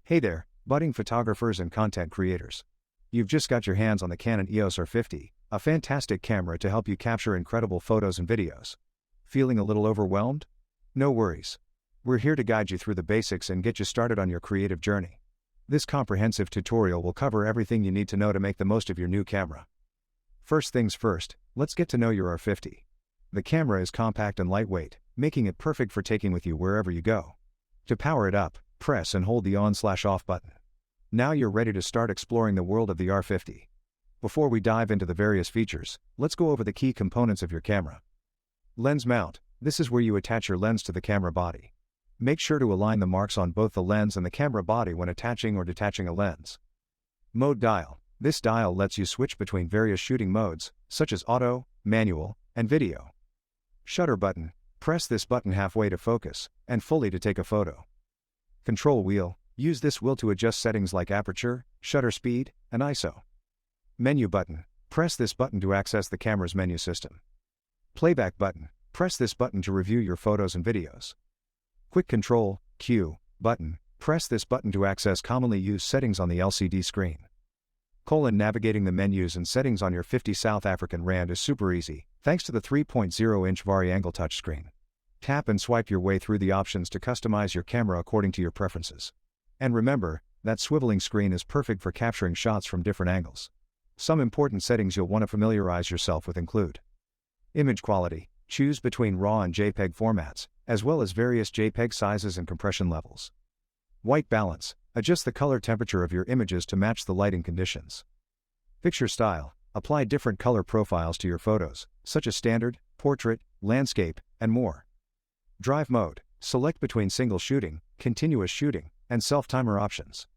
Hey there, budding photographers and content creators. You've just got your hands on the Canon EOS R50, a fantastic camera to help you capture incredible photos and videos. Feeling a little overwhelmed? No worries. We're here to guide you through the basics and get you started on your creative journey. This comprehensive tutorial will cover everything you need to know to make the most of your new camera. First things first, let's get to know your R50. The camera is compact and lightweight, making it perfect for taking with you wherever you go. To power it up, press and hold the on/off button. Now you're ready to start exploring the world of the R50. Before we dive into the various features, let's go over the key components of your camera. Lens mount. This is where you attach your lens to the camera body. Make sure to align the marks on both the lens and the camera body when attaching or detaching a lens. Mode dial. This dial lets you switch between various shooting modes, such as auto, manual, and video. Shutter button. Press this button halfway to focus, and fully to take a photo. Control wheel. Use this wheel to adjust settings like aperture, shutter speed, and ISO. Menu button. Press this button to access the camera's menu system. Playback button. Press this button to review your photos and videos. Quick control, Q, button. Press this button to access commonly used settings on the LCD screen. Navigating the menus and settings on your 50 South African Rand is super easy, thanks to the 3.0-inch vari-angle touchscreen. Tap and swipe your way through the options to customize your camera according to your preferences. And remember, that swiveling screen is perfect for capturing shots from different angles. Some important settings you'll want to familiarize yourself with include image quality. Choose between RAW and JPEG formats, as well as various JPEG sizes and compression levels. White balance. Adjust the color temperature of your images to match the lighting conditions. Picture style. Apply different color profiles to your photos, such as standard, portrait, landscape, and more. Drive mode. Select between single shooting, continuous shooting, and self-timer options.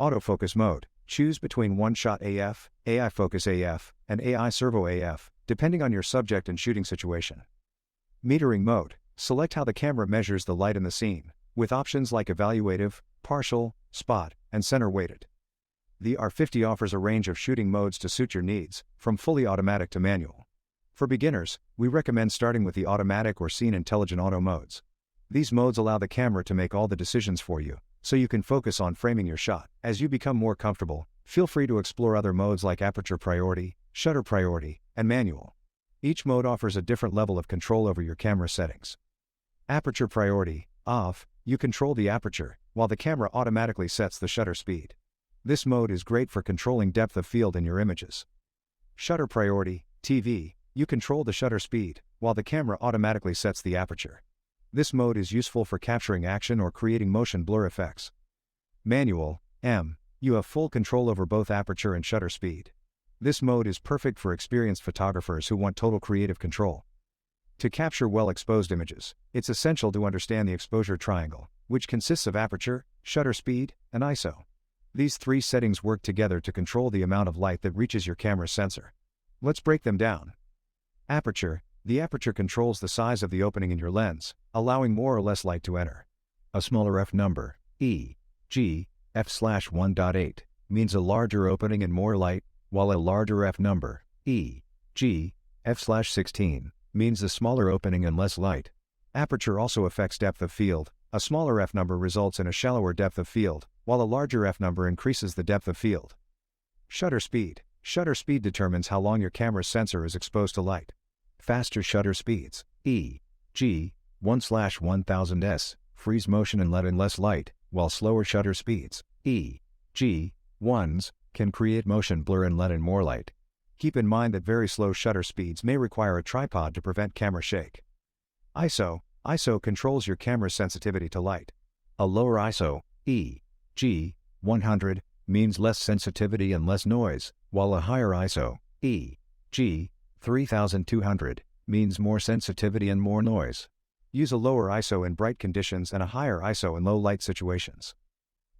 Autofocus mode. Choose between one-shot AF, AI focus AF, and AI servo AF, depending on your subject and shooting situation. Metering mode. Select how the camera measures the light in the scene, with options like evaluative, partial, spot, and center weighted. The R50 offers a range of shooting modes to suit your needs, from fully automatic to manual. For beginners, we recommend starting with the automatic or scene intelligent auto modes. These modes allow the camera to make all the decisions for you, so you can focus on framing your shot. As you become more comfortable, feel free to explore other modes like aperture priority, shutter priority, and manual. Each mode offers a different level of control over your camera settings. Aperture priority, off, you control the aperture, while the camera automatically sets the shutter speed. This mode is great for controlling depth of field in your images. Shutter priority, TV, you control the shutter speed, while the camera automatically sets the aperture. This mode is useful for capturing action or creating motion blur effects. Manual, M, you have full control over both aperture and shutter speed. This mode is perfect for experienced photographers who want total creative control. To capture well-exposed images, it's essential to understand the exposure triangle, which consists of aperture, shutter speed, and ISO. These three settings work together to control the amount of light that reaches your camera's sensor. Let's break them down. Aperture. The aperture controls the size of the opening in your lens, allowing more or less light to enter. A smaller f number, e.g., f/1.8, means a larger opening and more light, while a larger f number, e.g., f/16, means a smaller opening and less light. Aperture also affects depth of field. A smaller f number results in a shallower depth of field, while a larger f number increases the depth of field. Shutter speed. Shutter speed determines how long your camera's sensor is exposed to light. Faster shutter speeds, e.g., 1/1000s, freeze motion and let in less light, while slower shutter speeds, e.g., 1s, can create motion blur and let in more light. Keep in mind that very slow shutter speeds may require a tripod to prevent camera shake. ISO. ISO controls your camera's sensitivity to light. A lower ISO, e.g., 100, means less sensitivity and less noise, while a higher ISO, e.g., 3200, means more sensitivity and more noise. Use a lower ISO in bright conditions and a higher ISO in low light situations.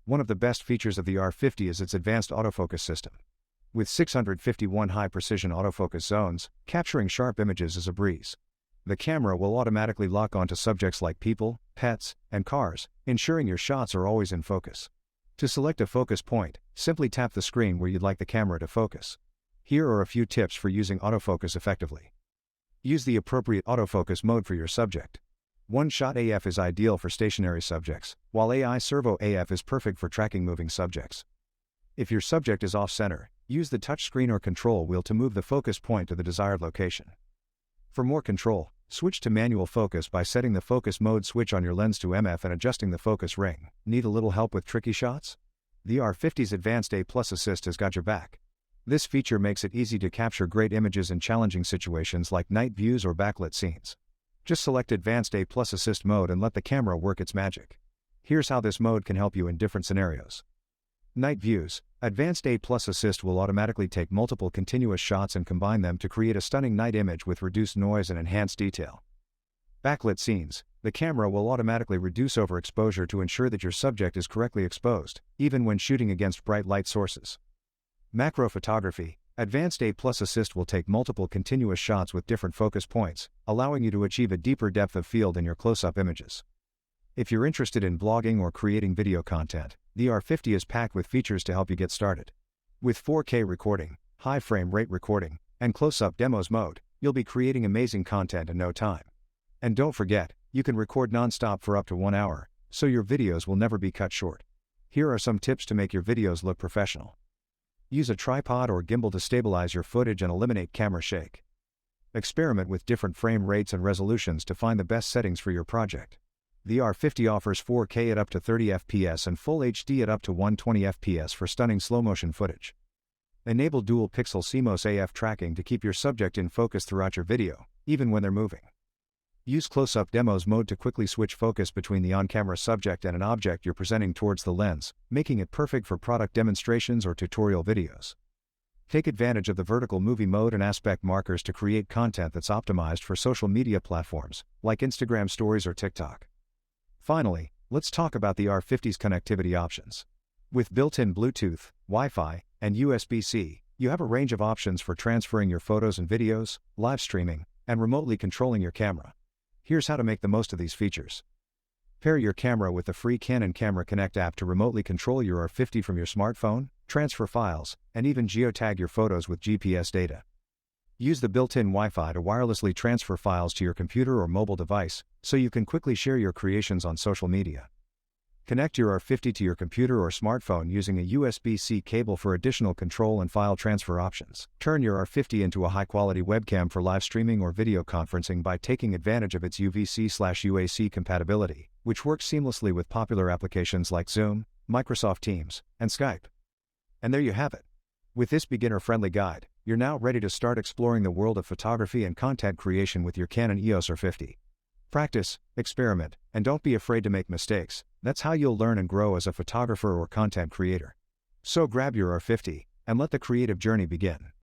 One of the best features of the R50 is its advanced autofocus system. With 651 high-precision autofocus zones, capturing sharp images is a breeze. The camera will automatically lock onto subjects like people, pets, and cars, ensuring your shots are always in focus. To select a focus point, simply tap the screen where you'd like the camera to focus. Here are a few tips for using autofocus effectively. Use the appropriate autofocus mode for your subject. One-shot AF is ideal for stationary subjects, while AI servo AF is perfect for tracking moving subjects. If your subject is off-center, use the touchscreen or control wheel to move the focus point to the desired location. For more control, switch to manual focus by setting the focus mode switch on your lens to MF and adjusting the focus ring. Need a little help with tricky shots? The R50's advanced A+ assist has got your back. This feature makes it easy to capture great images in challenging situations like night views or backlit scenes. Just select Advanced A+ Assist mode and let the camera work its magic. Here's how this mode can help you in different scenarios. Night views. Advanced A+ Assist will automatically take multiple continuous shots and combine them to create a stunning night image with reduced noise and enhanced detail. Backlit scenes. The camera will automatically reduce overexposure to ensure that your subject is correctly exposed, even when shooting against bright light sources. Macro photography. Advanced A+ Assist will take multiple continuous shots with different focus points, allowing you to achieve a deeper depth of field in your close-up images. If you're interested in blogging or creating video content, the R50 is packed with features to help you get started. With 4K recording, high frame rate recording, and close-up demos mode, you'll be creating amazing content in no time. And don't forget, you can record non-stop for up to 1 hour, so your videos will never be cut short. Here are some tips to make your videos look professional. Use a tripod or gimbal to stabilize your footage and eliminate camera shake. Experiment with different frame rates and resolutions to find the best settings for your project. The R50 offers 4K at up to 30 FPS and Full HD at up to 120 FPS for stunning slow-motion footage. Enable dual-pixel CMOS AF tracking to keep your subject in focus throughout your video, even when they're moving. Use close-up demos mode to quickly switch focus between the on-camera subject and an object you're presenting towards the lens, making it perfect for product demonstrations or tutorial videos. Take advantage of the vertical movie mode and aspect markers to create content that's optimized for social media platforms, like Instagram Stories or TikTok. Finally, let's talk about the R50's connectivity options. With built-in Bluetooth, Wi-Fi, and USB-C, you have a range of options for transferring your photos and videos, live streaming, and remotely controlling your camera. Here's how to make the most of these features. Pair your camera with the free Canon Camera Connect app to remotely control your R50 from your smartphone, transfer files, and even geotag your photos with GPS data. Use the built-in Wi-Fi to wirelessly transfer files to your computer or mobile device, so you can quickly share your creations on social media. Connect your R50 to your computer or smartphone using a USB-C cable for additional control and file transfer options. Turn your R50 into a high-quality webcam for live streaming or video conferencing by taking advantage of its UVC/UAC compatibility, which works seamlessly with popular applications like Zoom, Microsoft Teams, and Skype. And there you have it. With this beginner-friendly guide, you're now ready to start exploring the world of photography and content creation with your Canon EOS R50. Practice, experiment, and don't be afraid to make mistakes. That's how you'll learn and grow as a photographer or content creator. So grab your R50 and let the creative journey begin.